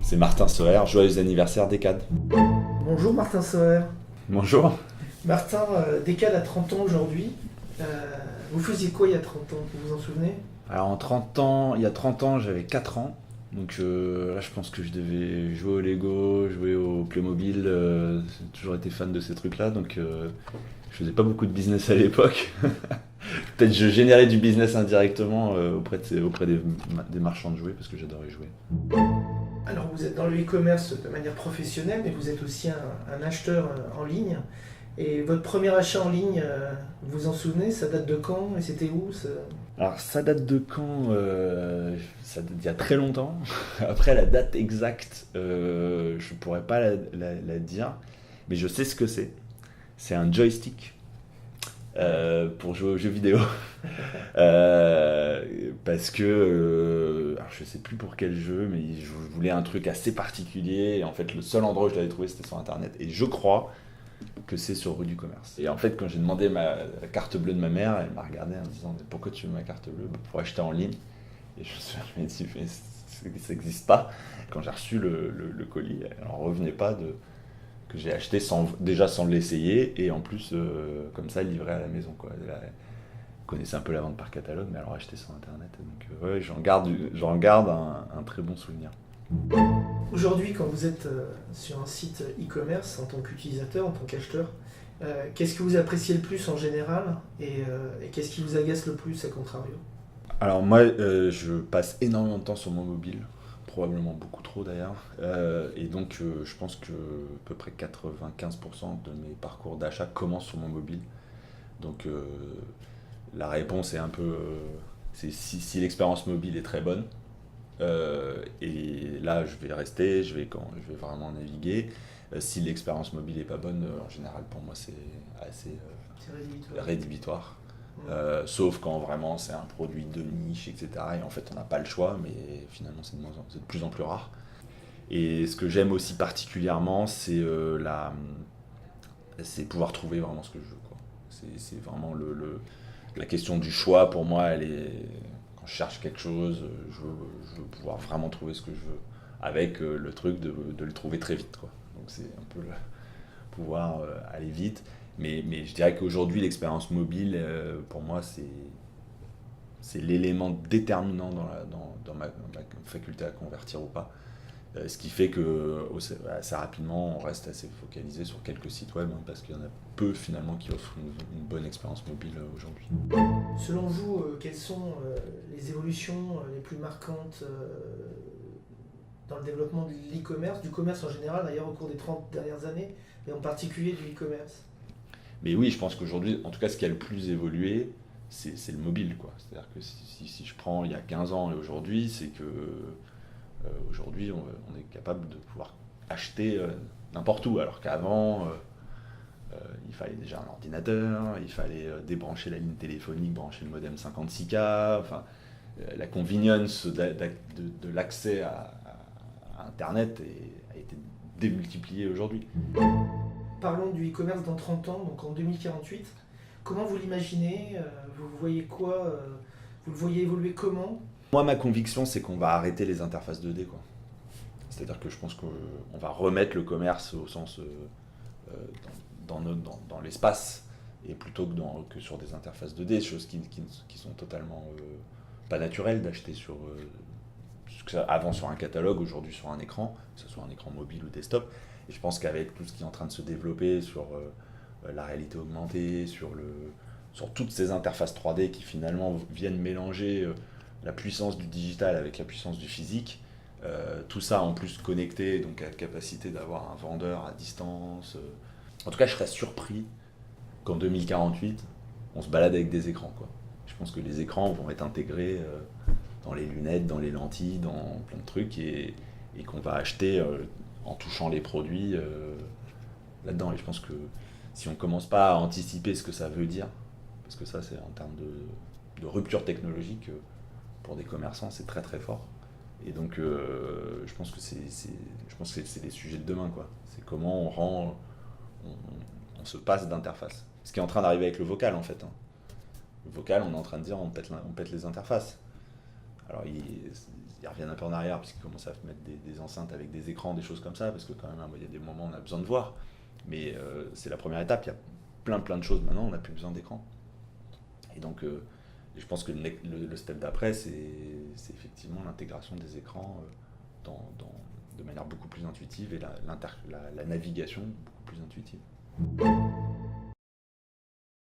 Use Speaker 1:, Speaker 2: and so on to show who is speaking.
Speaker 1: C'est Martin Soher, joyeux anniversaire Decade.
Speaker 2: Bonjour Martin Soher.
Speaker 1: Bonjour.
Speaker 2: Martin, Decade a 30 ans aujourd'hui. Vous faisiez quoi il y a 30 ans, vous vous en souvenez?
Speaker 1: Alors il y a 30 ans, j'avais 4 ans. Donc là, je pense que je devais jouer au Lego, jouer au Playmobil. J'ai toujours été fan de ces trucs-là, donc je faisais pas beaucoup de business à l'époque. Peut-être je générais du business indirectement auprès des marchands de jouets parce que j'adorais jouer.
Speaker 2: Alors vous êtes dans le e-commerce de manière professionnelle, mais vous êtes aussi un acheteur en ligne. Et votre premier achat en ligne, vous vous en souvenez? Ça date de quand et c'était où
Speaker 1: Alors ça date de quand ça date d'il y a très longtemps. Après la date exacte, je pourrais pas la dire, mais je sais ce que c'est. C'est un joystick pour jouer aux jeux vidéo. Parce que alors je sais plus pour quel jeu, mais je voulais un truc assez particulier. Et en fait, le seul endroit où je l'avais trouvé, c'était sur Internet. Et je crois que c'est sur Rue du Commerce. Et en fait, quand j'ai demandé la carte bleue de ma mère, elle m'a regardé en me disant « Pourquoi tu veux ma carte bleue ?» Pour acheter en ligne. Et je me suis dit « Mais ça n'existe pas ». Quand j'ai reçu le colis, elle n'en revenait pas que j'ai acheté déjà sans l'essayer, et en plus, comme ça, livré à la maison, quoi. Elle connaissait un peu la vente par catalogue, mais alors acheté sur Internet. Donc ouais, j'en garde un très bon souvenir.
Speaker 2: Aujourd'hui, quand vous êtes sur un site e-commerce en tant qu'utilisateur, en tant qu'acheteur, qu'est-ce que vous appréciez le plus en général et qu'est-ce qui vous agace le plus à contrario?
Speaker 1: Alors moi, je passe énormément de temps sur mon mobile, probablement beaucoup trop d'ailleurs, et donc je pense que à peu près 95% de mes parcours d'achat commencent sur mon mobile. Donc la réponse est un peu, c'est si l'expérience mobile est très bonne, et là je vais rester, je vais vraiment naviguer. Si l'expérience mobile est pas bonne, en général pour moi c'est assez
Speaker 2: C'est rédhibitoire.
Speaker 1: rédhibitoire. Sauf quand vraiment c'est un produit de niche, etc. Et en fait on n'a pas le choix, mais finalement c'est de plus en plus rare. Et ce que j'aime aussi particulièrement, c'est c'est pouvoir trouver vraiment ce que je veux, quoi. C'est vraiment la question du choix pour moi, elle est, quand je cherche quelque chose, je veux pouvoir vraiment trouver ce que je veux, avec le truc de le trouver très vite, quoi. Donc c'est un peu pouvoir aller vite. Mais je dirais qu'aujourd'hui, l'expérience mobile, pour moi, c'est l'élément déterminant dans ma faculté à convertir ou pas. Ce qui fait que assez rapidement, on reste assez focalisé sur quelques sites web, hein, parce qu'il y en a peu finalement qui offrent une bonne expérience mobile aujourd'hui.
Speaker 2: Selon vous, quelles sont les évolutions les plus marquantes dans le développement de l'e-commerce, du commerce en général, d'ailleurs au cours des 30 dernières années, et en particulier du e-commerce?
Speaker 1: Mais oui, je pense qu'aujourd'hui, en tout cas, ce qui a le plus évolué, c'est le mobile, quoi. C'est-à-dire que si je prends il y a 15 ans et aujourd'hui, c'est que aujourd'hui, on est capable de pouvoir acheter n'importe où, alors qu'avant, il fallait déjà un ordinateur, il fallait débrancher la ligne téléphonique, brancher le modem 56K, enfin, la convenience de l'accès à Internet a été démultipliée aujourd'hui.
Speaker 2: Parlons du e-commerce dans 30 ans, donc en 2048. Comment vous l'imaginez? Vous voyez quoi? Vous le voyez évoluer comment?
Speaker 1: Moi, ma conviction, c'est qu'on va arrêter les interfaces 2D, quoi. C'est-à-dire que je pense qu'on va remettre le commerce au sens dans l'espace, et plutôt que sur des interfaces 2D, choses qui sont totalement pas naturelles d'acheter avant sur un catalogue, aujourd'hui sur un écran, que ce soit un écran mobile ou desktop. Et je pense qu'avec tout ce qui est en train de se développer sur la réalité augmentée, sur toutes ces interfaces 3D qui finalement viennent mélanger la puissance du digital avec la puissance du physique, tout ça en plus connecté, donc à la capacité d'avoir un vendeur à distance. En tout cas, je serais surpris qu'en 2048, on se balade avec des écrans, quoi. Je pense que les écrans vont être intégrés dans les lunettes, dans les lentilles, dans plein de trucs, et qu'on va acheter en touchant les produits là-dedans. Et je pense que si on ne commence pas à anticiper ce que ça veut dire, parce que ça c'est en termes de rupture technologique, pour des commerçants c'est très très fort. Et donc je pense que c'est les sujets de demain, quoi. C'est comment on se passe d'interface. Ce qui est en train d'arriver avec le vocal, en fait, hein. Le vocal, on est en train de dire on pète les interfaces. Alors ils reviennent un peu en arrière parce qu'ils commencent à mettre des enceintes avec des écrans, des choses comme ça, parce que quand même, il y a des moments où on a besoin de voir. Mais c'est la première étape, il y a plein de choses maintenant, on n'a plus besoin d'écran. Et donc, je pense que le step d'après, c'est effectivement l'intégration des écrans de manière beaucoup plus intuitive et la navigation beaucoup plus intuitive.